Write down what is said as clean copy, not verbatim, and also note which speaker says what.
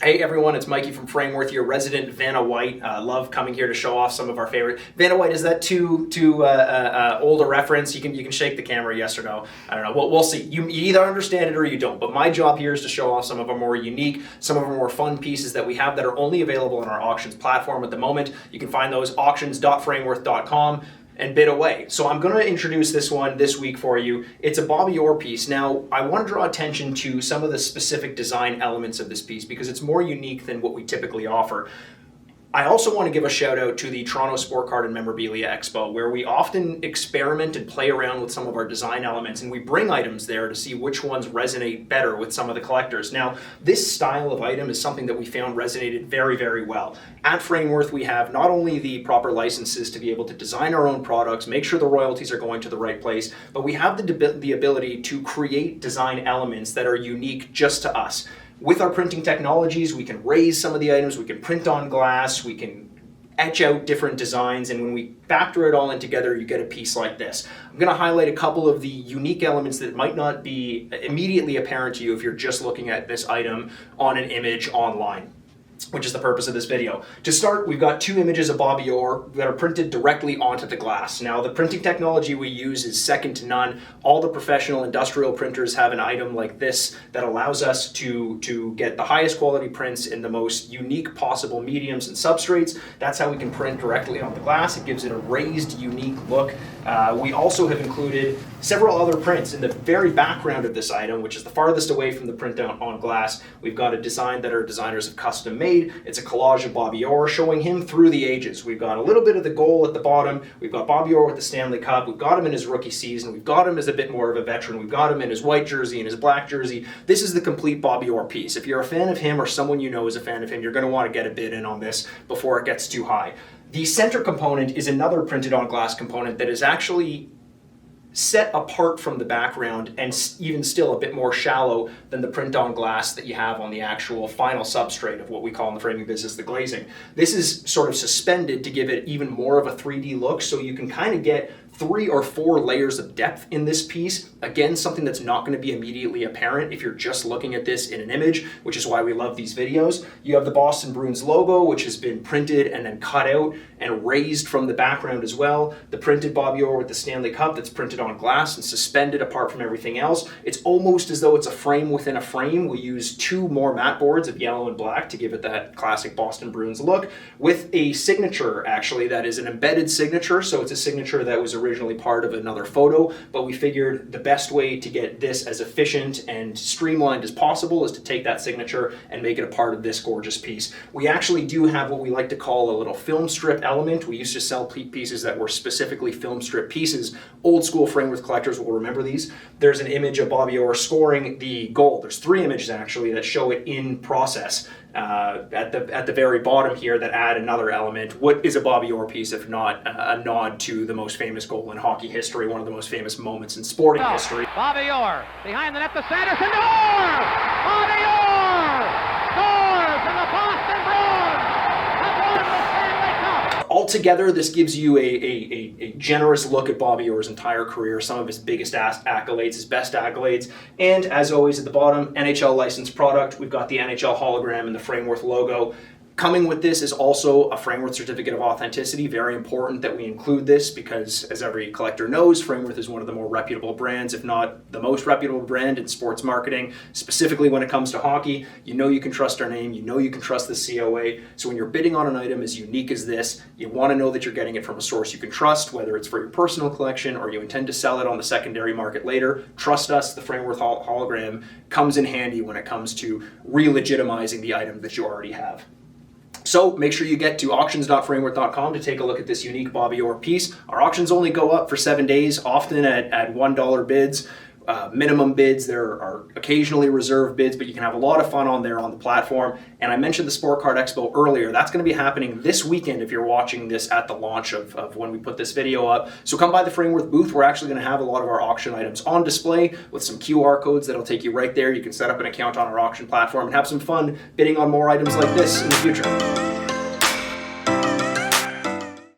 Speaker 1: Hey everyone, it's Mikey from Frameworth, your resident Vanna White. Love coming here to show off some of our favorite. Vanna White, is that too old a reference? You can shake the camera, yes or no. I don't know. We'll see. You either understand it or you don't. But my job here is to show off some of our more unique, some of our more fun pieces that we have that are only available on our auctions platform at the moment. You can find those auctions.frameworth.com. and bid away. So I'm going to introduce this one this week for you. It's a Bobby Orr piece. Now, I want to draw attention to some of the specific design elements of this piece because it's more unique than what we typically offer. I also want to give a shout out to the Toronto Sport Card and Memorabilia Expo, where we often experiment and play around with some of our design elements, and we bring items there to see which ones resonate better with some of the collectors. Now, this style of item is something that we found resonated very, very well. At Frameworth, we have not only the proper licenses to be able to design our own products, make sure the royalties are going to the right place, but we have the ability to create design elements that are unique just to us. With our printing technologies, we can raise some of the items, we can print on glass, we can etch out different designs, and when we factor it all in together, you get a piece like this. I'm going to highlight a couple of the unique elements that might not be immediately apparent to you if you're just looking at this item on an image online, which is the purpose of this video. To start, we've got two images of Bobby Orr that are printed directly onto the glass. Now, the printing technology we use is second to none. All the professional industrial printers have an item like this that allows us to get the highest quality prints in the most unique possible mediums and substrates. That's how we can print directly on the glass. It gives it a raised, unique look. We also have included several other prints in the very background of this item, which is the farthest away from the print on glass. We've got a design that our designers have custom made. It's a collage of Bobby Orr showing him through the ages. We've got a little bit of the goal at the bottom. We've got Bobby Orr with the Stanley Cup. We've got him in his rookie season. We've got him as a bit more of a veteran. We've got him in his white jersey and his black jersey. This is the complete Bobby Orr piece. If you're a fan of him or someone you know is a fan of him, you're going to want to get a bid in on this before it gets too high. The center component is another printed on glass component that is actually set apart from the background and even still a bit more shallow than the print on glass that you have on the actual final substrate of what we call in the framing business the glazing. This is sort of suspended to give it even more of a 3D look, so you can kind of get 3 or 4 layers of depth in this piece. Again, something that's not going to be immediately apparent if you're just looking at this in an image, which is why we love these videos. You have the Boston Bruins logo, which has been printed and then cut out and raised from the background as well. The printed Bobby Orr with the Stanley Cup that's printed on glass and suspended apart from everything else. It's almost as though it's a frame within a frame. We use 2 more matte boards of yellow and black to give it that classic Boston Bruins look, with a signature actually that is an embedded signature. So it's a signature that was originally part of another photo, but we figured the best way to get this as efficient and streamlined as possible is to take that signature and make it a part of this gorgeous piece. We actually do have what we like to call a little film strip element. We used to sell pieces that were specifically film strip pieces. Old school Frameworth collectors will remember these. There's an image of Bobby Orr scoring the goal. There's 3 images actually that show it in process. At the very bottom here that add another element. What is a Bobby Orr piece if not a nod to the most famous goal in hockey history, one of the most famous moments in sporting history.
Speaker 2: Bobby Orr behind the net to Sanderson. Orr! Bobby Orr scores and the Boston Bruins have won the Stanley Cup.
Speaker 1: Altogether, this gives you a generous look at Bobby Orr's entire career, some of his biggest accolades, his best accolades, and as always at the bottom, NHL licensed product. We've got the NHL hologram and the Frameworth logo. Coming with this is also a Frameworth certificate of authenticity. Very important that we include this because, as every collector knows, Frameworth is one of the more reputable brands, if not the most reputable brand in sports marketing, specifically when it comes to hockey. You know you can trust our name, you know you can trust the COA, so when you're bidding on an item as unique as this, you want to know that you're getting it from a source you can trust, whether it's for your personal collection or you intend to sell it on the secondary market later. Trust us, the Frameworth hologram comes in handy when it comes to re-legitimizing the item that you already have. So make sure you get to auctions.frameworth.com to take a look at this unique Bobby Orr piece. Our auctions only go up for 7 days, often at $1 bids. Minimum bids. There are occasionally reserve bids, but you can have a lot of fun on there on the platform. And I mentioned the Sport Card Expo earlier. That's going to be happening this weekend if you're watching this at the launch of when we put this video up. So come by the Frameworth booth. We're actually going to have a lot of our auction items on display with some QR codes that'll take you right there. You can set up an account on our auction platform and have some fun bidding on more items like this in the future.